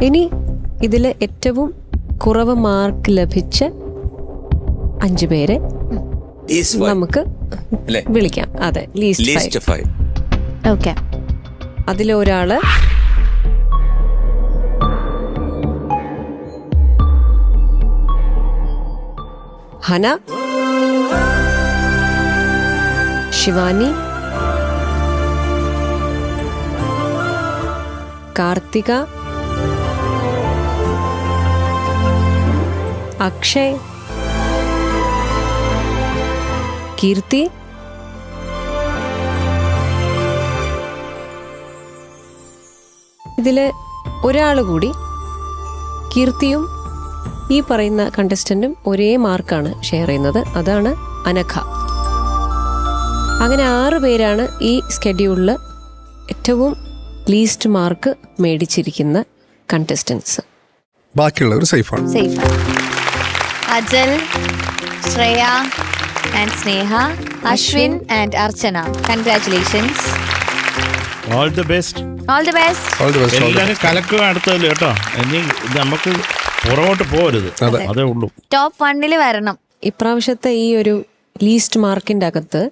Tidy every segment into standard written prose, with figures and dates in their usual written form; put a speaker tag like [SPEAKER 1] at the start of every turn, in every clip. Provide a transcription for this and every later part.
[SPEAKER 1] ഇനി ഇതിൽ ഏറ്റവും കുറവ് മാർക്ക് ലഭിച്ച 5 പേരെ നമുക്ക് വിളിക്കാം. അതെ, ലീസ്റ്റ് 5.
[SPEAKER 2] ഓക്കെ,
[SPEAKER 1] അതിലൊരാള് ഹന, ശിവാനി, കാർത്തിക, അക്ഷയ്, കീർത്തി, ഇതില് ഒരാൾ കൂടി, കീർത്തിയും ഈ പറയുന്ന കണ്ടസ്റ്റന്റും ഒരേ മാർക്കാണ് ഷെയർ ചെയ്യുന്നത്. അതാണ് അനഘ. അങ്ങനെ 6 പേരാണ് ഈ സ്കെഡ്യൂളിൽ ഏറ്റവും ലീസ്റ്റ് മാർക്ക് മേടിച്ചിരിക്കുന്ന കണ്ടസ്റ്റൻസ്.
[SPEAKER 3] ബാക്കിയുള്ളവർ സേഫാണ്.
[SPEAKER 2] Ajal, Shreya and Sneha, Ashwin and Archana. Congratulations.
[SPEAKER 4] All the best.
[SPEAKER 2] All the best.
[SPEAKER 4] എല്ലാവരും കലക്കുക അടുത്തതിൽ കേട്ടോ. ഇനി നമുക്ക് പുറകോട്ട് പോകരുത്, അതേ ഉള്ളൂ.
[SPEAKER 2] ടോപ്പ് 1 വരണം.
[SPEAKER 1] ഇപ്രാവശ്യത്തെ ഈ ഒരു ലീസ്റ്റ് മാർക്കിന്റെ അകത്ത്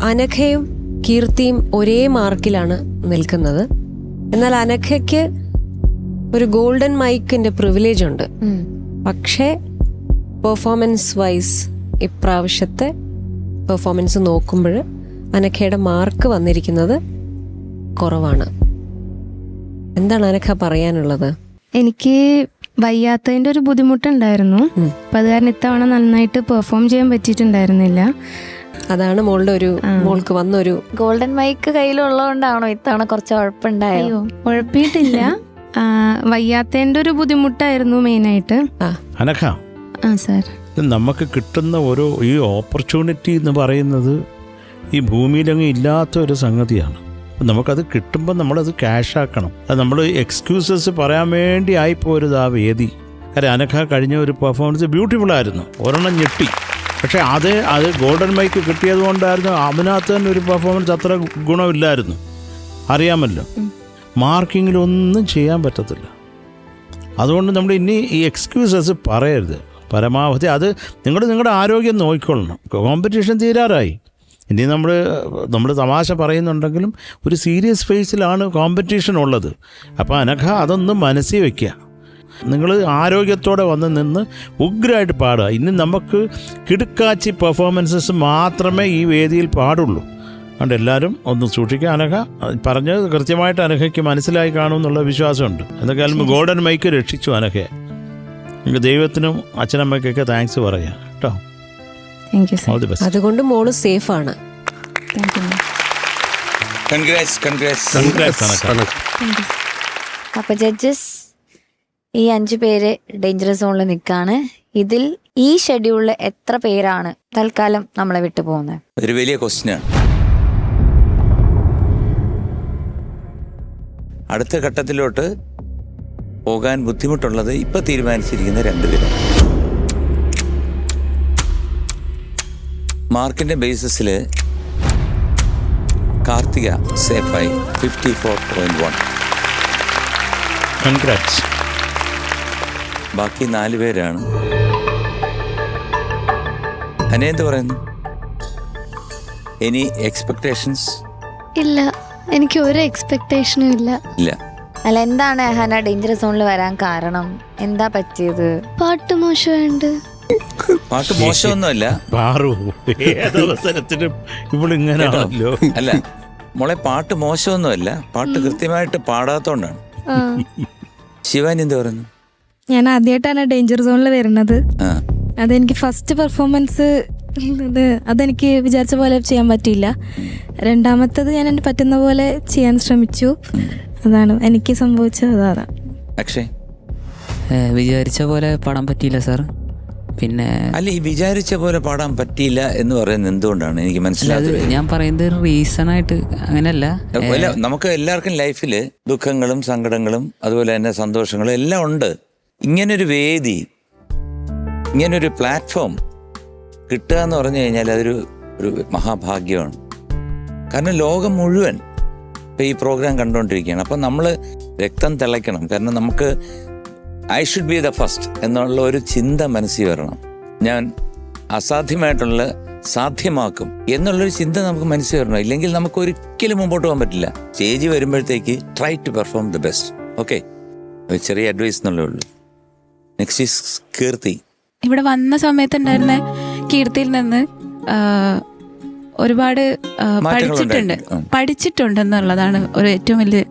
[SPEAKER 1] അനഘയും കീർത്തിയും ഒരേ മാർക്കിലാണ് നിൽക്കുന്നത്. എന്നാൽ അനഘയ്ക്ക് ഒരു ഗോൾഡൻ മൈക്കിന്റെ പ്രിവിലേജ് ഉണ്ട്. പക്ഷേ പെർഫോമൻസ് വൈസ് ഇപ്രാവശ്യത്തെ പെർഫോമൻസ് നോക്കുമ്പോൾ അനഘയുടെ മാർക്ക് വന്നിരിക്കുന്നത് കുറവാണ്. എന്താണ് അനഘ പറയാനുള്ളത്?
[SPEAKER 5] എനിക്ക് വയ്യാത്തതിൻ്റെ ഒരു ബുദ്ധിമുട്ടുണ്ടായിരുന്നു. അപ്പം അത് കാരണം ഇത്തവണ നന്നായിട്ട് പെർഫോം ചെയ്യാൻ പറ്റിയിട്ടുണ്ടായിരുന്നില്ല.
[SPEAKER 1] അതാണ് മോൾക്ക് വന്നൊരു
[SPEAKER 2] ഗോൾഡൻ മൈക്ക് കയ്യിലുള്ളതുകൊണ്ടാണോ ഇത്തവണ കുറച്ച് ഉഴപ്പുണ്ടായോ?
[SPEAKER 5] ഉഴപ്പിയിട്ടില്ല, വയ്യാത്തതിൻ്റെ ഒരു ബുദ്ധിമുട്ടായിരുന്നു മെയിനായിട്ട്.
[SPEAKER 4] അനഘ,
[SPEAKER 5] സാർ,
[SPEAKER 4] നമുക്ക് കിട്ടുന്ന ഈ ഓപ്പർച്യൂണിറ്റി എന്ന് പറയുന്നത് ഈ ഭൂമിയിലങ്ങ് ഇല്ലാത്ത ഒരു സംഗതിയാണ്. നമുക്കത് കിട്ടുമ്പോൾ നമ്മളത് ക്യാഷാക്കണം. അത് നമ്മൾ എക്സ്ക്യൂസസ് പറയാൻ വേണ്ടി ആയിപ്പോരുത് ആ വേദി. കാര്യം അനഘ കഴിഞ്ഞ ഒരു പെർഫോമൻസ് ബ്യൂട്ടിഫുള്ളായിരുന്നു, ഒരെണ്ണം ഞെട്ടി. പക്ഷേ അത് ഗോൾഡൻ മൈക്ക് കിട്ടിയത് കൊണ്ടായിരുന്നു. അതിനകത്ത് തന്നെ ഒരു പെർഫോമൻസ് അത്ര ഗുണമില്ലായിരുന്നു, അറിയാമല്ലോ. മാർക്കിങ്ങിലൊന്നും ചെയ്യാൻ പറ്റത്തില്ല. അതുകൊണ്ട് നമ്മൾ ഇനി ഈ എക്സ്ക്യൂസസ് പറയരുത് പരമാവധി. അത് നിങ്ങളുടെ ആരോഗ്യം നോക്കിക്കൊള്ളണം. കോമ്പറ്റീഷൻ തീരാറായി. ഇനി നമ്മൾ തമാശ പറയുന്നുണ്ടെങ്കിലും ഒരു സീരിയസ് ഫേസിലാണ് കോമ്പറ്റീഷൻ ഉള്ളത്. അപ്പോൾ അനഘ അതൊന്നും മനസ്സിൽ വയ്ക്കുക. നിങ്ങൾ ആരോഗ്യത്തോടെ വന്ന് നിന്ന് ഉഗ്രമായിട്ട് പാടുക. ഇനി നമുക്ക് കിടുക്കാച്ചി പെർഫോമൻസസ് മാത്രമേ ഈ വേദിയിൽ പാടുള്ളൂ. അതുകൊണ്ട് എല്ലാവരും ഒന്ന് സൂക്ഷിക്കുക. അനഘ പറഞ്ഞത് കൃത്യമായിട്ട് അനഘയ്ക്ക് മനസ്സിലായി കാണുമെന്നുള്ള വിശ്വാസമുണ്ട്. എന്തൊക്കെയാലും ഗോൾഡൻ മൈക്ക് രക്ഷിച്ചു അനഘയെ. നിങ്ങൾക്ക് ദൈവത്തിനും അച്ഛനമ്മയ്ക്കൊക്കെ താങ്ക്സ് പറയാം കേട്ടോ.
[SPEAKER 1] അതുകൊണ്ട് മോള് സേഫ് ആണ്.
[SPEAKER 2] അപ്പൊ ജഡ്ജസ്, ഈ 5 പേര് ഡേഞ്ചർ സോണിൽ നിൽക്കാണ്. ഇതിൽ ഈ ഷെഡ്യൂളിൽ എത്ര പേരാണ് തൽക്കാലം നമ്മളെ വിട്ടു പോകുന്നത്?
[SPEAKER 6] ഒരു വലിയ ക്വസ്റ്റ്യനാണ്. അടുത്ത ഘട്ടത്തിലോട്ട് പോകാൻ ബുദ്ധിമുട്ടുള്ളത് ഇപ്പൊ തീരുമാനിച്ചിരിക്കുന്ന 2 പേരാണ്. മാർക്കിന്റെ ബേസിസിൽ കാർത്തിക സേഫായി 54.1.
[SPEAKER 4] കൺഗ്രാറ്റ്സ്.
[SPEAKER 6] ബാക്കി 4 പേരാണ്. അനേന്ത് പറയുന്നു? Any expectations?
[SPEAKER 7] ഇല്ല, എനിക്ക് ഒരു എക്സ്പെക്ടേഷനും ഇല്ല.
[SPEAKER 2] അല്ല, എന്താണ് ഹന ഡേഞ്ചർ സോണിൽ വരാൻ കാരണം? എന്താ പറ്റിയത്?
[SPEAKER 7] പാട്ട് മോശമുണ്ട്.
[SPEAKER 6] പാട്ട് മോശമൊന്നുമല്ല. അല്ല മോളെ, പാട്ട് മോശമൊന്നുമല്ല. പാട്ട് കൃത്യമായിട്ട് പാടാത്തോണ്ടാണ്. ശിവാനി എന്ത് പറയുന്നു?
[SPEAKER 5] ഞാൻ ആദ്യമായിട്ടാണ് ഡേഞ്ചർ സോണിൽ വരുന്നത്. അതെനിക്ക് ഫസ്റ്റ് പെർഫോമൻസ് അതെനിക്ക് വിചാരിച്ച പോലെ ചെയ്യാൻ പറ്റിയില്ല. രണ്ടാമത്തത് ഞാൻ എൻ്റെ പറ്റുന്ന പോലെ ചെയ്യാൻ ശ്രമിച്ചു. അതാണ് എനിക്ക് സംഭവിച്ചത്. അതാണ്.
[SPEAKER 6] അക്ഷയ്,
[SPEAKER 8] വിചാരിച്ച പോലെ പാടാൻ പറ്റിയില്ല സാർ. പിന്നെ
[SPEAKER 6] അല്ല, ഈ വിചാരിച്ച പോലെ പാടാൻ പറ്റിയില്ല എന്ന് പറയുന്നത് എന്തുകൊണ്ടാണ് എനിക്ക് മനസ്സിലായത്?
[SPEAKER 8] ഞാൻ പറയുന്നത് റീസൺ ആയിട്ട് അങ്ങനെയല്ല.
[SPEAKER 6] നമുക്ക് എല്ലാവർക്കും ലൈഫിൽ ദുഃഖങ്ങളും സങ്കടങ്ങളും അതുപോലെ തന്നെ സന്തോഷങ്ങളും എല്ലാം ഉണ്ട്. ഇങ്ങനൊരു വേദി, ഇങ്ങനൊരു പ്ലാറ്റ്ഫോം കിട്ടുക എന്ന് പറഞ്ഞു കഴിഞ്ഞാൽ അതൊരു മഹാഭാഗ്യമാണ്. കാരണം ലോകം മുഴുവൻ ഇപ്പം ഈ പ്രോഗ്രാം കണ്ടുകൊണ്ടിരിക്കുകയാണ്. അപ്പം നമ്മൾ രക്തം തിളയ്ക്കണം. കാരണം നമുക്ക് I should be the first എന്നുള്ള ഒരു ചിന്ത മനസ്സിൽ വരണം. ഞാൻ അസാധ്യമായിട്ടുള്ള സാധ്യമാക്കും എന്നുള്ളൊരു ചിന്ത നമുക്ക് മനസ്സിൽ വരണം. ഇല്ലെങ്കിൽ നമുക്ക് ഒരിക്കലും മുമ്പോട്ട് പോകാൻ പറ്റില്ല. സ്റ്റേജ് വരുമ്പോഴത്തേക്ക് try to perform the best. Okay, ചെറിയ അഡ്വൈസ് എന്നുള്ളേ ഉള്ളൂ. Next is Keerthi.
[SPEAKER 9] ഇവിടെ വന്ന സമയത്തുണ്ടായിരുന്ന കീർത്തിയിൽ നിന്ന് ഒരുപാട് പഠിച്ചിട്ടുണ്ടെന്നുള്ളതാണ് ഒരു ഏറ്റവും വലിയ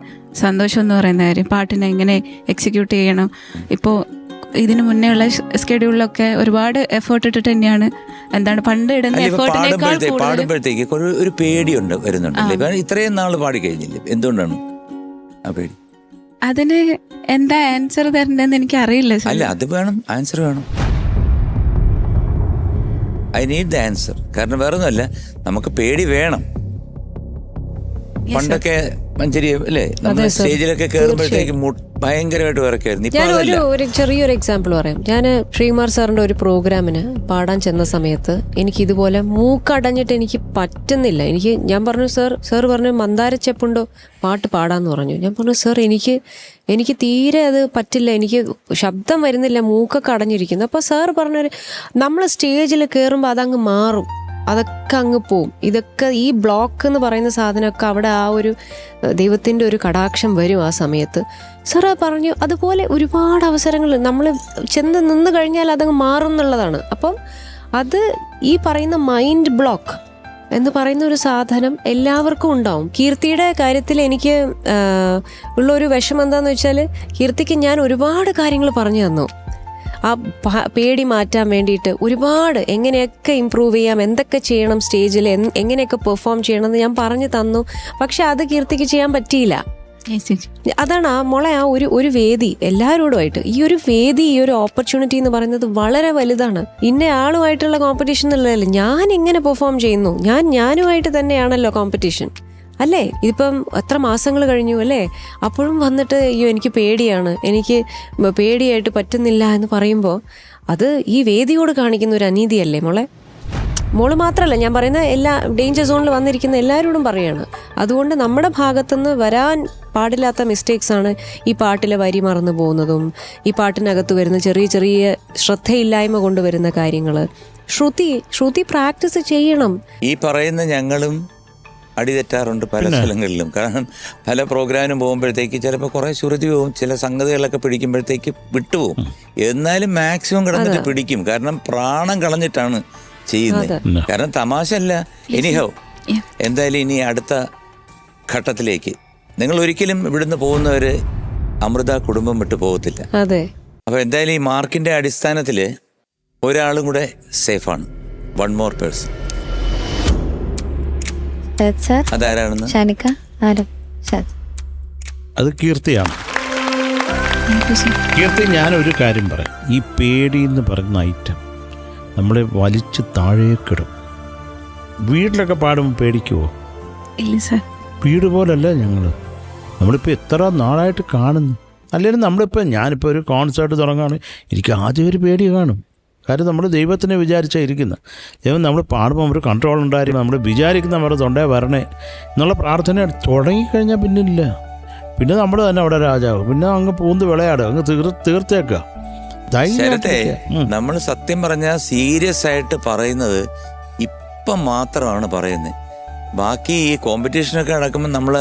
[SPEAKER 9] സന്തോഷം എന്ന് പറയുന്ന കാര്യം. പാട്ടിനെ എങ്ങനെ എക്സിക്യൂട്ട് ചെയ്യണം. ഇപ്പോൾ ഇതിനു മുന്നേ ഉള്ള സ്കെഡ്യൂളിലൊക്കെ ഒരുപാട് എഫേർട്ട് ഇട്ടിട്ട് തന്നെയാണ് എന്താണ് പണ്ട് ഇടുന്ന എഫേർട്ടിനേക്കാൾ
[SPEAKER 6] പാടുമ്പോഴത്തേക്ക് ഒരു പേടിയുണ്ട് വരുന്നുണ്ടല്ലേ? ഇത്രയും നാൾ പാടി കഴിഞ്ഞില്ലേ, എന്തുകൊണ്ടാണ് ആ പേടി?
[SPEAKER 9] അതിന് എന്താ ആൻസർ തരണ്ടെന്ന് എനിക്ക് അറിയില്ല.
[SPEAKER 6] അല്ല, അത് വേണം, ആൻസർ വേണം. I need the answer. കാരണം വേറെ ഒന്നുമല്ല, നമുക്ക് പേടി വേണം. പണ്ടൊക്കെ മഞ്ചേരി അല്ലേ, നമ്മൾ സ്റ്റേജിലൊക്കെ കയറുമ്പോഴത്തേക്ക് ഭയങ്കരമായിട്ട് വിറക്കായിരുന്നു.
[SPEAKER 1] ഞാൻ ഒരു ചെറിയൊരു എക്സാമ്പിൾ പറയാം. ഞാൻ ശ്രീകുമാർ സാറിന്റെ ഒരു പ്രോഗ്രാമിന് പാടാൻ ചെന്ന സമയത്ത് എനിക്ക് ഇതുപോലെ മൂക്കടഞ്ഞിട്ട് എനിക്ക് പറ്റുന്നില്ല. ഞാൻ പറഞ്ഞു സാർ പറഞ്ഞു മന്ദാരച്ചെപ്പുണ്ടോ പാട്ട് പാടാന്ന് പറഞ്ഞു. ഞാൻ പറഞ്ഞു സാർ എനിക്ക് തീരെ അത് പറ്റില്ല, എനിക്ക് ശബ്ദം വരുന്നില്ല, മൂക്കൊക്കെ അടഞ്ഞിരിക്കുന്നു. അപ്പോൾ സാർ പറഞ്ഞൊരു നമ്മൾ സ്റ്റേജിൽ കയറുമ്പോൾ അതങ്ങ് മാറും, അതൊക്കെ അങ്ങ് പോവും. ഇതൊക്കെ ഈ ബ്ലോക്ക് എന്ന് പറയുന്ന സാധനമൊക്കെ അവിടെ ആ ഒരു ദൈവത്തിൻ്റെ ഒരു കടാക്ഷം വരും ആ സമയത്ത്. സാർ പറഞ്ഞു അതുപോലെ ഒരുപാട് അവസരങ്ങൾ നമ്മൾ ചെന്ന് നിന്ന് കഴിഞ്ഞാൽ അതങ്ങ് മാറും എന്നുള്ളതാണ്. അപ്പം അത് ഈ പറയുന്ന മൈൻഡ് ബ്ലോക്ക് എന്ന് പറയുന്ന ഒരു സാധനം എല്ലാവർക്കും ഉണ്ടാവും. കീർത്തിയുടെ കാര്യത്തിൽ എനിക്ക് ഉള്ളൊരു വിഷമം എന്താണെന്ന് വെച്ചാൽ, കീർത്തിക്ക് ഞാൻ ഒരുപാട് കാര്യങ്ങൾ പറഞ്ഞു തന്നു. ആ പേടി മാറ്റാൻ വേണ്ടിയിട്ട് ഒരുപാട് എങ്ങനെയൊക്കെ ഇമ്പ്രൂവ് ചെയ്യാം, എന്തൊക്കെ ചെയ്യണം സ്റ്റേജിൽ, എങ്ങനെയൊക്കെ പെർഫോം ചെയ്യണം എന്ന് ഞാൻ പറഞ്ഞു തന്നു. പക്ഷെ അത് കീർത്തിക്ക് ചെയ്യാൻ പറ്റിയില്ല. അതാണ് ആ ഒരു വേദി എല്ലാവരോടുമായിട്ട് ഈ ഒരു വേദി, ഈ ഒരു ഓപ്പർച്യൂണിറ്റി എന്ന് പറയുന്നത് വളരെ വലുതാണ്. ഇന്ന ആളുമായിട്ടുള്ള കോമ്പറ്റീഷൻ എന്നുള്ളതല്ല, ഞാൻ എങ്ങനെ പെർഫോം ചെയ്യുന്നു, ഞാനുമായിട്ട് തന്നെയാണല്ലോ കോമ്പറ്റീഷൻ അല്ലേ? ഇതിപ്പം എത്ര മാസങ്ങൾ കഴിഞ്ഞു അല്ലേ? അപ്പോഴും വന്നിട്ട് അയ്യോ എനിക്ക് പേടിയാണ്, എനിക്ക് പേടിയായിട്ട് പറ്റുന്നില്ല എന്ന് പറയുമ്പോൾ അത് ഈ വേദിയോട് കാണിക്കുന്ന ഒരു അനീതിയല്ലേ മോള് മാത്രമല്ല, ഞാൻ പറയുന്ന എല്ലാ ഡേഞ്ചർ സോണിൽ വന്നിരിക്കുന്ന എല്ലാവരോടും പറയാണ്. അതുകൊണ്ട് നമ്മുടെ ഭാഗത്തുനിന്ന് വരാൻ പാടില്ലാത്ത മിസ്റ്റേക്സ് ആണ് ഈ പാട്ടിലെ വരി മറന്നു പോകുന്നതും, ഈ പാട്ടിനകത്ത് വരുന്ന ചെറിയ ചെറിയ ശ്രദ്ധയില്ലായ്മ കൊണ്ടുവരുന്ന കാര്യങ്ങൾ. ശ്രുതി പ്രാക്ടീസ് ചെയ്യണം.
[SPEAKER 6] ഈ പറയുന്ന ഞങ്ങളും അടിതെറ്റാറുണ്ട് പല സ്ഥലങ്ങളിലും. കാരണം പല പ്രോഗ്രാമിനും പോകുമ്പോഴത്തേക്ക് ചിലപ്പോൾ കുറേ ശ്രുതി പോവും, ചില സംഗതികളൊക്കെ പിടിക്കുമ്പോഴത്തേക്ക് വിട്ടുപോകും. എന്നാലും മാക്സിമം കിടന്നിട്ട് പിടിക്കും. കാരണം പ്രാണം കളഞ്ഞിട്ടാണ് ചെയ്യുന്നത്. കാരണം തമാശ അല്ല. എനിഹൗ, എന്തായാലും ഇനി അടുത്ത ഘട്ടത്തിലേക്ക് നിങ്ങൾ ഒരിക്കലും ഇവിടുന്ന് പോകുന്നവര് അമൃത കുടുംബം വിട്ടു പോകത്തില്ല. അപ്പൊ എന്തായാലും ഈ മാർക്കിന്റെ അടിസ്ഥാനത്തിൽ ഒരാളും കൂടെ സേഫാണ്. One more person. അതാരാണെന്ന്?
[SPEAKER 4] അത് കീർത്തിയാണ്. കീർത്തി, ഞാനൊരു കാര്യം പറയാം. ഈ പേടി എന്ന് പറയുന്ന ഐറ്റം നമ്മളെ വലിച്ച് താഴേക്കിടും. വീട്ടിലൊക്കെ പാടുമ്പോൾ പേടിക്കുവോ?
[SPEAKER 9] ഇല്ല സാർ.
[SPEAKER 4] വീട് പോലല്ല നമ്മളിപ്പോൾ എത്ര നാളായിട്ട് കാണുന്നു. അല്ലെങ്കിൽ ഞാനിപ്പോൾ ഒരു കോൺസേർട്ട് തുടങ്ങുകയാണ്, എനിക്ക് ആദ്യം ഒരു പേടി കാണും. കാര്യം നമ്മൾ ദൈവത്തിനെ വിചാരിച്ചാണ് ഇരിക്കുന്നത്. ദൈവം നമ്മൾ പാടുമ്പോൾ ഒരു കൺട്രോൾ ഉണ്ടായിരിക്കും. നമ്മൾ വിചാരിക്കുന്ന നമ്മുടെ തൊണ്ടേ വരണേ എന്നുള്ള പ്രാർത്ഥന തുടങ്ങിക്കഴിഞ്ഞാൽ പിന്നില്ല. പിന്നെ നമ്മൾ തന്നെ അവിടെ രാജാവ്. പിന്നെ അങ്ങ് പൂന്ത് വിളയാടുക, അങ്ങ് തീർത്തേക്കുക.
[SPEAKER 6] നമ്മൾ സത്യം പറഞ്ഞാൽ സീരിയസ് ആയിട്ട് പറയുന്നത് ഇപ്പം മാത്രമാണ് പറയുന്നത്. ബാക്കി ഈ കോമ്പറ്റീഷനൊക്കെ നടക്കുമ്പോൾ നമ്മൾ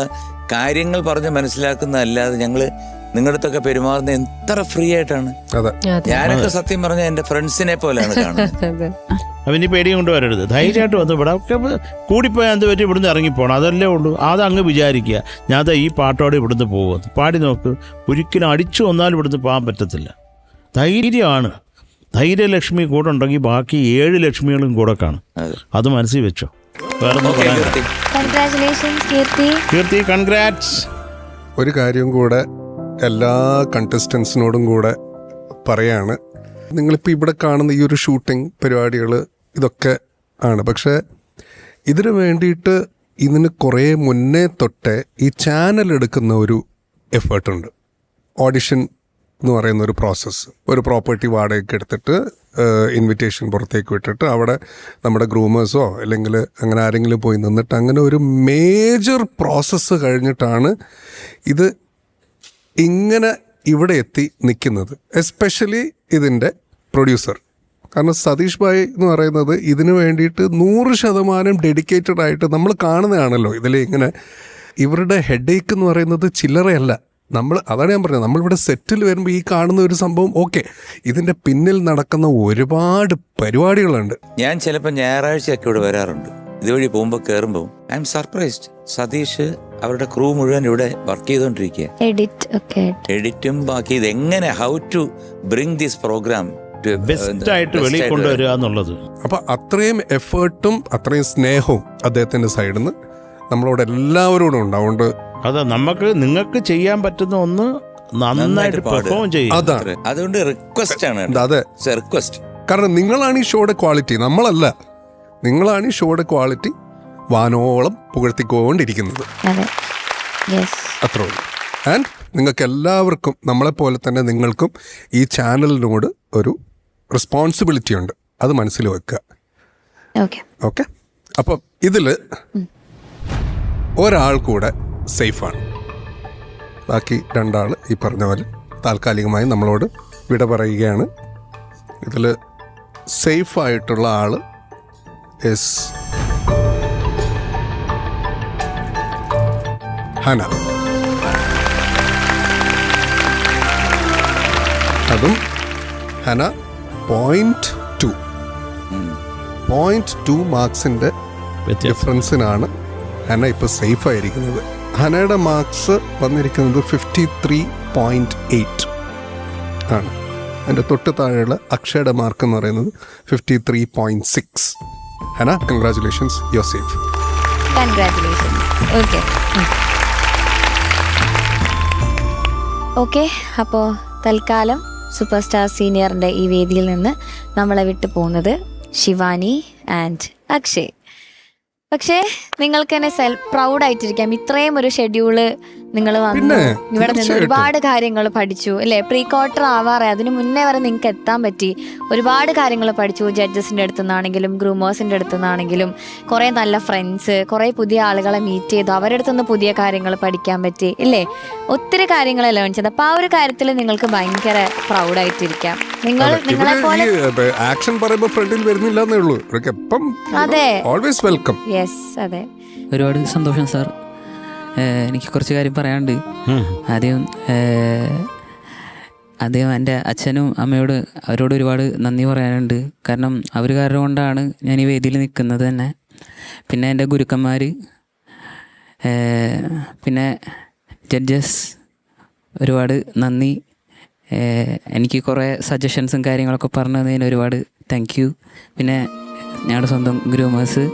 [SPEAKER 6] കാര്യങ്ങൾ പറഞ്ഞ് മനസ്സിലാക്കുന്നതല്ലാതെ ഞങ്ങൾ നിങ്ങളുടെ അടുത്തൊക്കെ പെരുമാറുന്നത് എത്ര ഫ്രീ ആയിട്ടാണ്. ഞാനൊക്കെ സത്യം പറഞ്ഞാൽ എൻ്റെ ഫ്രണ്ട്സിനെ പോലെയാണ് കാണുന്നത്.
[SPEAKER 4] അവന് പേടിയും കൊണ്ട് വരരുത്, ധൈര്യമായിട്ട് വന്നു. ഇവിടെ ഒക്കെ കൂടിപ്പോയാൽ എന്ത് പറ്റി ഇവിടുന്ന് ഇറങ്ങിപ്പോണം, അതല്ലേ ഉള്ളൂ. അതങ്ങ് വിചാരിക്കുക ഞാൻ ഈ പാട്ടോടെ ഇവിടുന്ന് പോകുമെന്ന്. പാടി നോക്ക്, ഒരിക്കലും അടിച്ചു വന്നാലും ഇവിടുന്ന് പോകാൻ പറ്റത്തില്ല. ധൈര്യമാണ്. ധൈര്യലക്ഷ്മി കൂടെ ഉണ്ടെങ്കിൽ ബാക്കി 7 ലക്ഷ്മികളും കൂടെ കാണും. അത് മനസ്സിൽ വെച്ചോ. കീർത്തി, കൺഗ്രാറ്റ്സ്.
[SPEAKER 3] ഒരു കാര്യം കൂടെ എല്ലാ കണ്ടസ്റ്റൻസിനോടും കൂടെ പറയാണ്. നിങ്ങളിപ്പോൾ ഇവിടെ കാണുന്ന ഈ ഒരു ഷൂട്ടിംഗ് പരിപാടികൾ ഇതൊക്കെ ആണ്. പക്ഷേ ഇതിനു വേണ്ടിയിട്ട് ഇതിന് കുറേ മുന്നേ തൊട്ടേ ഈ ചാനൽ എടുക്കുന്ന ഒരു എഫേർട്ടുണ്ട്. ഓഡിഷൻ എന്ന് പറയുന്ന ഒരു പ്രോസസ്സ്. ഒരു പ്രോപ്പർട്ടി വാടകയ്ക്ക് എടുത്തിട്ട് ഇൻവിറ്റേഷൻ പുറത്തേക്ക് വിട്ടിട്ട് അവിടെ നമ്മുടെ ഗ്രൂമേഴ്സോ അല്ലെങ്കിൽ അങ്ങനെ ആരെങ്കിലും പോയി നിന്നിട്ട് അങ്ങനെ ഒരു മേജർ പ്രോസസ്സ് കഴിഞ്ഞിട്ടാണ് ഇത് ഇങ്ങനെ ഇവിടെ എത്തി നിൽക്കുന്നത്, എസ്പെഷ്യലി ഇതിൻ്റെ പ്രൊഡ്യൂസർ. കാരണം സതീഷ് ഭായ് എന്ന് പറയുന്നത് ഇതിനു വേണ്ടിയിട്ട് 100% ഡെഡിക്കേറ്റഡ് ആയിട്ട് നമ്മൾ കാണുന്നതാണല്ലോ ഇതിൽ. ഇങ്ങനെ ഇവരുടെ ഹെഡേക്ക് എന്ന് പറയുന്നത് ചില്ലറയല്ല. അതാണ് ഞാൻ പറഞ്ഞത്, നമ്മളിവിടെ സെറ്റിൽ വരുമ്പോൾ ഈ കാണുന്ന ഒരു സംഭവം ഓക്കെ, ഇതിൻ്റെ പിന്നിൽ നടക്കുന്ന ഒരുപാട് പരിപാടികളുണ്ട്.
[SPEAKER 6] ഞാൻ ചിലപ്പോൾ ഞായറാഴ്ചയൊക്കെ ഇവിടെ വരാറുണ്ട്. ഇതുവഴി പോകുമ്പോൾ കയറുമ്പോൾ ഐ എം സർപ്രൈസ്ഡ്. സതീഷ് അവരുടെ ക്രൂ മുഴുവൻ ഇവിടെ വർക്ക് ചെയ്തുകൊണ്ടിരിക്കുക, എഡിറ്റും ബാക്കി ഇത് എങ്ങനെ how to bring this program
[SPEAKER 4] ബെസ്റ്റായിട്ട് വെളിയിൽ കൊണ്ടുവരിക എന്നുള്ളത്.
[SPEAKER 3] അപ്പം അത്രയും എഫേർട്ടും അത്രയും സ്നേഹവും അദ്ദേഹത്തിൻ്റെ സൈഡിൽ നിന്ന് നമ്മളോട് എല്ലാവരോടും ഉണ്ട്. അതുകൊണ്ട്
[SPEAKER 4] അതെ, നിങ്ങൾക്ക് ചെയ്യാൻ പറ്റുന്ന ഒന്ന് നന്നായിട്ട് പെർഫോം ചെയ്യും.
[SPEAKER 3] അതാണ്,
[SPEAKER 6] അതുകൊണ്ട് റിക്വസ്റ്റ് ആണ്.
[SPEAKER 3] അതെ,
[SPEAKER 6] റിക്വസ്റ്റ്.
[SPEAKER 3] കാരണം നിങ്ങളാണ് ഈ ഷോയുടെ ക്വാളിറ്റി, നമ്മളല്ല. നിങ്ങളാണ് ഈ ഷോയുടെ ക്വാളിറ്റി വാനോളം പുകഴ്ത്തിക്കൊണ്ടിരിക്കുന്നത്. അത്രേ ഉള്ളൂ. ആൻഡ് നിങ്ങൾക്ക് എല്ലാവർക്കും നമ്മളെപ്പോലെ തന്നെ നിങ്ങൾക്കും ഈ ചാനലിനോട് ഒരു റെസ്പോൺസിബിലിറ്റി ഉണ്ട്, അത് മനസ്സിൽ വെക്കുക. ഓക്കെ, അപ്പം ഇതിൽ ഒരാൾ കൂടെ സേഫാണ്. ബാക്കി 2 ആൾ ഈ പറഞ്ഞ പോലെ താൽക്കാലികമായി നമ്മളോട് വിട പറയുകയാണ്. ഇതിൽ സേഫായിട്ടുള്ള ആൾ ഹന. അതും ഹന 0.2 മാർക്സിൻ്റെ ഡിഫറൻസിനാണ് ഹന ഇപ്പോൾ സേഫായിരിക്കുന്നത്. ഹനയുടെ മാർക്സ് വന്നിരിക്കുന്നത് 53.8 ആണ്. അതിൻ്റെ തൊട്ട് താഴെയുള്ള അക്ഷയുടെ മാർക്ക് എന്ന് പറയുന്നത് 53.6. Hana, congratulations, you are safe.
[SPEAKER 2] Okay, അപ്പോൾ തൽക്കാലം സൂപ്പർ സ്റ്റാർ സീനിയറിൻ്റെ ഈ വേദിയിൽ നിന്ന് നമ്മളെ വിട്ടു പോകുന്നത് ശിവാനി ആൻഡ് അക്ഷയ്. പക്ഷേ നിങ്ങൾക്ക് തന്നെ പ്രൗഡായിട്ടിരിക്കാം, ഇത്രയും ഒരു ഷെഡ്യൂള് നിങ്ങൾ വന്നു, ഇവിടെ നിന്ന് ഒരുപാട് കാര്യങ്ങൾ പഠിച്ചു അല്ലേ. പ്രീ ക്വാർട്ടർ ആവാറായി, അതിന് മുന്നേ വരെ നിങ്ങൾക്ക് എത്താൻ പറ്റി. ഒരുപാട് കാര്യങ്ങൾ പഠിച്ചു, ജഡ്ജസിൻ്റെ അടുത്തു നിന്നാണെങ്കിലും ഗ്രൂമേഴ്സിൻ്റെ അടുത്തു നിന്നാണെങ്കിലും. കുറേ നല്ല ഫ്രണ്ട്സ്, കുറേ പുതിയ ആളുകളെ മീറ്റ് ചെയ്തു, അവരുടെ അടുത്തുനിന്ന് പുതിയ കാര്യങ്ങൾ പഠിക്കാൻ പറ്റി ഇല്ലേ. ഒത്തിരി കാര്യങ്ങളല്ലേ മനസ്സിലായത്. അപ്പോൾ ആ ഒരു കാര്യത്തിൽ നിങ്ങൾക്ക് ഭയങ്കര പ്രൗഡായിട്ടിരിക്കാം. നിങ്ങളെ പോലെ
[SPEAKER 3] ആക്ഷൻ പറയുമ്പോൾ ഫ്രണ്ടിൽ വരുന്നില്ലെന്നേ ഉള്ളൂ.
[SPEAKER 2] അതെ,
[SPEAKER 3] ഓൾവേസ് വെൽക്കം.
[SPEAKER 2] യെസ്, അതെ.
[SPEAKER 8] ഒരുപാട് സന്തോഷം സാർ. എനിക്ക് കുറച്ച് കാര്യം പറയാനുണ്ട്. ആദ്യം എൻ്റെ അച്ഛനും അമ്മയോട് അവരോട് ഒരുപാട് നന്ദി പറയാനുണ്ട്. കാരണം അവർ കാരണം കൊണ്ടാണ് ഞാൻ ഈ വേദിയിൽ നിൽക്കുന്നത് തന്നെ. പിന്നെ എൻ്റെ ഗുരുക്കന്മാർ, പിന്നെ ജഡ്ജസ്, ഒരുപാട് നന്ദി. എനിക്ക് കുറേ സജഷൻസും കാര്യങ്ങളൊക്കെ പറഞ്ഞു തന്നതിന് ഒരുപാട് താങ്ക് യു. പിന്നെ ഞങ്ങളുടെ സ്വന്തം ഗ്രൂമേഴ്സ്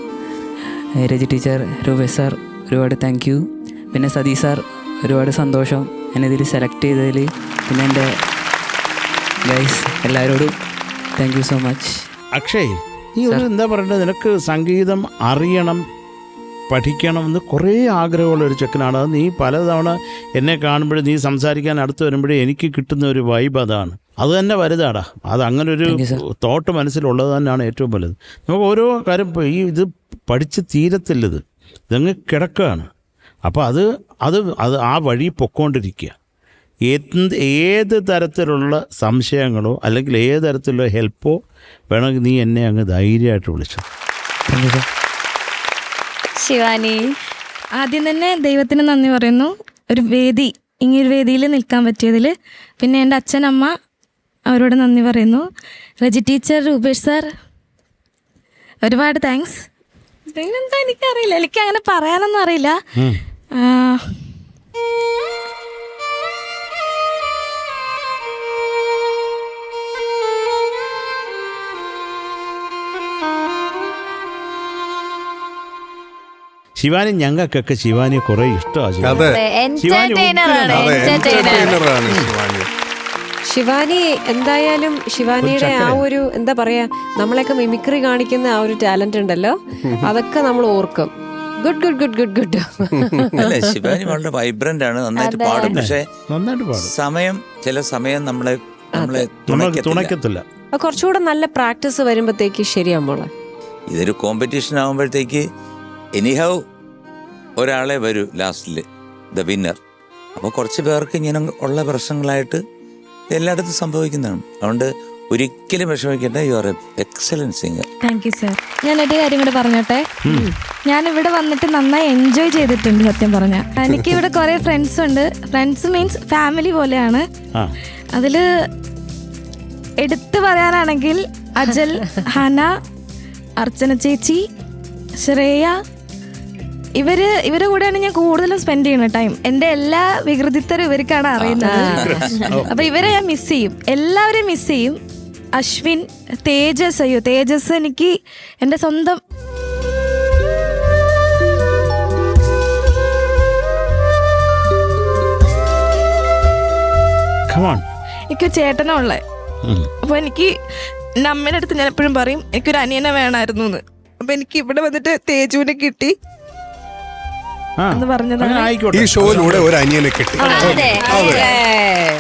[SPEAKER 8] രജി ടീച്ചർ, രൂപേഷ് സാർ, ഒരുപാട് താങ്ക് യു. പിന്നെ സതീഷ് സാർ, ഒരുപാട് സന്തോഷം എന്നെ ഇതിൽ സെലക്ട് ചെയ്തതിൽ. പിന്നെ എൻ്റെ ഗൈസ് എല്ലാവരോടും thank you so much.
[SPEAKER 4] Akshay, നീ ഒരു എന്താ പറയണ്ടത്, നിനക്ക് സംഗീതം അറിയണം, പഠിക്കണമെന്ന് കുറേ ആഗ്രഹമുള്ള ഒരു ചെക്കനാണ്. അത് നീ പലതവണ എന്നെ കാണുമ്പോഴും നീ സംസാരിക്കാൻ അടുത്ത് വരുമ്പോഴേ എനിക്ക് കിട്ടുന്ന ഒരു വൈബ് അതാണ്. അത് തന്നെ വലുതാടാ. അത് അങ്ങനെ ഒരു തോട്ട് മനസ്സിലുള്ളത് തന്നെയാണ് ഏറ്റവും വലുത്. നമുക്ക് ഓരോ കാര്യം ഇത് പഠിച്ച് തീരത്തില്ലത്, ഇതങ്ങ് കിടക്കുകയാണ്. അപ്പോൾ അത് ആ വഴി പൊക്കോണ്ടിരിക്കുക. ഏത് തരത്തിലുള്ള സംശയങ്ങളോ അല്ലെങ്കിൽ ഏത് തരത്തിലുള്ള ഹെൽപ്പോ വേണമെങ്കിൽ നീ എന്നെ അങ്ങ് ധൈര്യമായിട്ട് വിളിച്ചു.
[SPEAKER 2] ശിവാനി,
[SPEAKER 5] ആദ്യം തന്നെ ദൈവത്തിന് നന്ദി പറയുന്നു, ഇങ്ങനൊരു വേദിയിൽ നിൽക്കാൻ പറ്റിയതിൽ. പിന്നെ എൻ്റെ അച്ഛനമ്മ, അവരോട് നന്ദി പറയുന്നു. രജി ടീച്ചർ, രൂപേഷ് സാർ, ഒരുപാട് താങ്ക്സ്. പിന്നെന്താ എനിക്കറിയില്ല, എനിക്ക് അങ്ങനെ പറയാനൊന്നും അറിയില്ല.
[SPEAKER 4] ശിവാനി, ഞങ്ങൾക്കൊക്കെ ശിവാനിയെ കുറേ ഇഷ്ടമാണ്.
[SPEAKER 1] ശിവാനി എന്തായാലും ശിവാനിയുടെ ആ ഒരു എന്താ പറയാ, നമ്മളെയൊക്കെ മിമിക്രി കാണിക്കുന്ന ആ ഒരു ടാലന്റ് ഉണ്ടല്ലോ, അതൊക്കെ നമ്മൾ ഓർക്കും. Good good good good good.
[SPEAKER 6] അല്ലേ, ശിവാനി വളരെ വൈബ്രന്റ് ആണ്, നന്നായിട്ട് പാടും. പക്ഷേ ചില സമയം നമ്മളെ
[SPEAKER 4] തുണയ്ക്കത്തില്ല.
[SPEAKER 1] കുറച്ചുകൂടെ നല്ല പ്രാക്ടീസ് വരുമ്പോഴത്തേക്ക് ശരിയാകുമ്പോൾ,
[SPEAKER 6] ഇതൊരു കോമ്പറ്റീഷൻ ആകുമ്പോഴത്തേക്ക് എനിഹൗ ഒരാളെ വരൂ ലാസ്റ്റില്, ദ വിന്നർ. അപ്പോൾ കുറച്ച് പേർക്ക് ഇങ്ങനെ ഉള്ള പ്രശ്നങ്ങളായിട്ട് എല്ലായിടത്തും സംഭവിക്കുന്നതാണ്. അതുകൊണ്ട് ഒരിക്കലും വിഷമിക്കേണ്ട. You are A excellent singer.
[SPEAKER 5] Thank you sir. ഞാനൊരു കാര്യം കൂടെ പറഞ്ഞോട്ടെ. ഞാൻ ഇവിടെ വന്നിട്ട് നന്നായി എൻജോയ് ചെയ്തിട്ടുണ്ട് സത്യം പറഞ്ഞ. എനിക്ക് ഇവിടെ കുറെ ഫ്രണ്ട്സ് ഉണ്ട്. ഫ്രണ്ട്സ് മീൻസ് ഫാമിലി പോലെയാണ്. അതില് എടുത്തു പറയാനാണെങ്കിൽ അജൽ, ഹന, അർച്ചന ചേച്ചി, ശ്രേയ, ഇവരുടെ കൂടെയാണ് ഞാൻ കൂടുതലും സ്പെൻഡ് ചെയ്യുന്ന ടൈം. എന്റെ എല്ലാ വികൃതിത്തരം ഇവർക്കാണ് അറിയുന്നത്. അപ്പൊ ഇവരെ ഞാൻ മിസ് ചെയ്യും, എല്ലാവരെയും മിസ് ചെയ്യും. അശ്വിൻ, തേജസ്, അയ്യോ തേജസ് എനിക്ക് എന്റെ സ്വന്തം. എനിക്ക് ചേട്ടനാ ഉള്ളേ. അപ്പൊ എനിക്ക് എൻ്റെ അമ്മയുടെ അടുത്ത് ഞാൻ എപ്പോഴും പറയും എനിക്കൊരു അനിയനെ വേണമായിരുന്നു എന്ന്. അപ്പൊ എനിക്ക് ഇവിടെ വന്നിട്ട് തേജുവിനെ കിട്ടി എന്ന് പറഞ്ഞതാണ്.
[SPEAKER 3] ഈ ഷോയിലൂടെ ഒരു അനിയനെ കിട്ടി.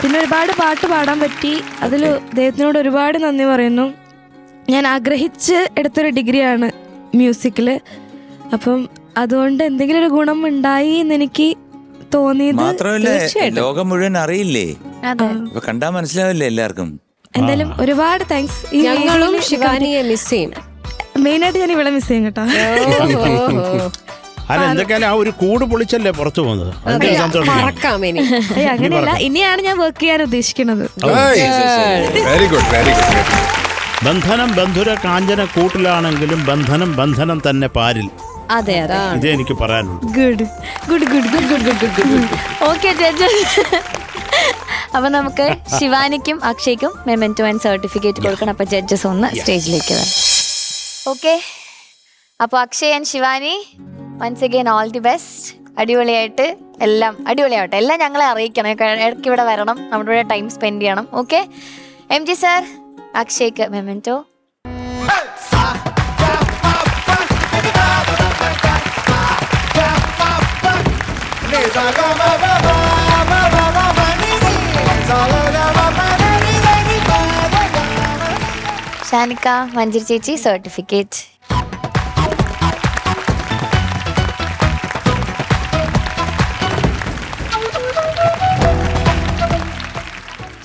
[SPEAKER 5] പിന്നെ ഒരുപാട് പാട്ട് പാടാൻ പറ്റി. അതിൽ ദൈവത്തിനോട് ഒരുപാട് നന്ദി പറയുന്നു. ഞാൻ ആഗ്രഹിച്ച് എടുത്തൊരു ഡിഗ്രിയാണ് മ്യൂസിക്കില്. അപ്പം അതുകൊണ്ട് എന്തെങ്കിലും ഒരു ഗുണം ഉണ്ടായി എന്ന് എനിക്ക് തോന്നിയത്.
[SPEAKER 6] മാത്രമല്ല ലോകം മുഴുവൻ അറിയില്ലേ, കണ്ടാ മനസ്സിലാവില്ലേ എല്ലാവർക്കും.
[SPEAKER 5] എന്തായാലും ഒരുപാട് താങ്ക്സ്.
[SPEAKER 1] ഞങ്ങളും ശിവാനിയെ മിസ് ചെയ്യും.
[SPEAKER 5] മെയിനായിട്ട് ഞാൻ ഇവിടെ മിസ് ചെയ്യും കേട്ടോ.
[SPEAKER 4] അല്ല എന്തൊക്കെയാലും ആ ഒരു കൂട് പൊളിച്ചല്ലേ പുറത്തു പോകുന്നത്.
[SPEAKER 1] മറക്കാം ഇനി.
[SPEAKER 5] അങ്ങനെയല്ല, ഇനിയാണ് ഞാൻ വർക്ക് ചെയ്യാൻ ഉദ്ദേശിക്കുന്നത്.
[SPEAKER 3] Very good, very good.
[SPEAKER 4] ബന്ധനം ബന്ധുര കാഞ്ചന കൂട്ടിലാണെങ്കിലും ബന്ധനം ബന്ധനം തന്നെ പാരിൽ.
[SPEAKER 2] അതെ അതെ,
[SPEAKER 4] ഇതേ എനിക്ക് പറയാനുള്ളൂ.
[SPEAKER 5] Good good good good good good good good.
[SPEAKER 2] Okay judge. അപ്പൊ നമുക്ക് ശിവാനിക്കും അക്ഷയ്ക്കും മെമെന്റോ ആൻഡ് സർട്ടിഫിക്കറ്റ് കൊടുക്കണം. അപ്പൊ ജഡ്ജസ് ഒന്ന് സ്റ്റേജിലേക്ക് വരാം. ഓക്കെ, അപ്പോൾ Akshay and Shivani once again all the best. അടിപൊളിയായിട്ട് എല്ലാം അടിപൊളിയാവട്ടെ. എല്ലാം ഞങ്ങളെ അറിയിക്കണം. ഇടയ്ക്ക് ഇവിടെ വരണം, നമ്മുടെ ഇവിടെ ടൈം സ്പെൻഡ് ചെയ്യണം. ഓക്കെ, MG സാർ, അക്ഷയ്ക്ക് മെമെന്റോ. ഷാനിക്ക, മഞ്ജരി ചേച്ചി, certificate.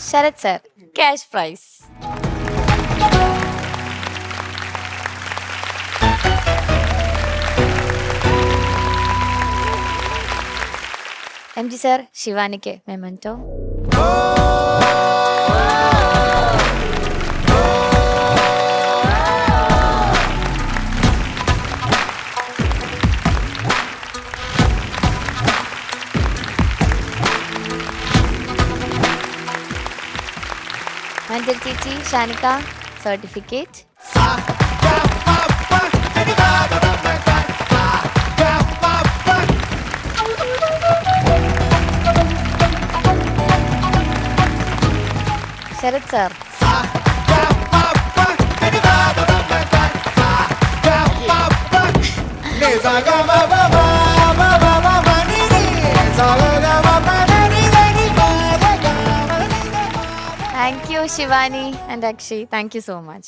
[SPEAKER 2] Sharath sir, cash prize. MG sir, ശിവാനിക്ക് മെമെന്റോ. മഞ്ജരി ചേച്ചി, Shanika, certificate. Sharath sir. Thank you, Shivani and Akshay. Thank you so much.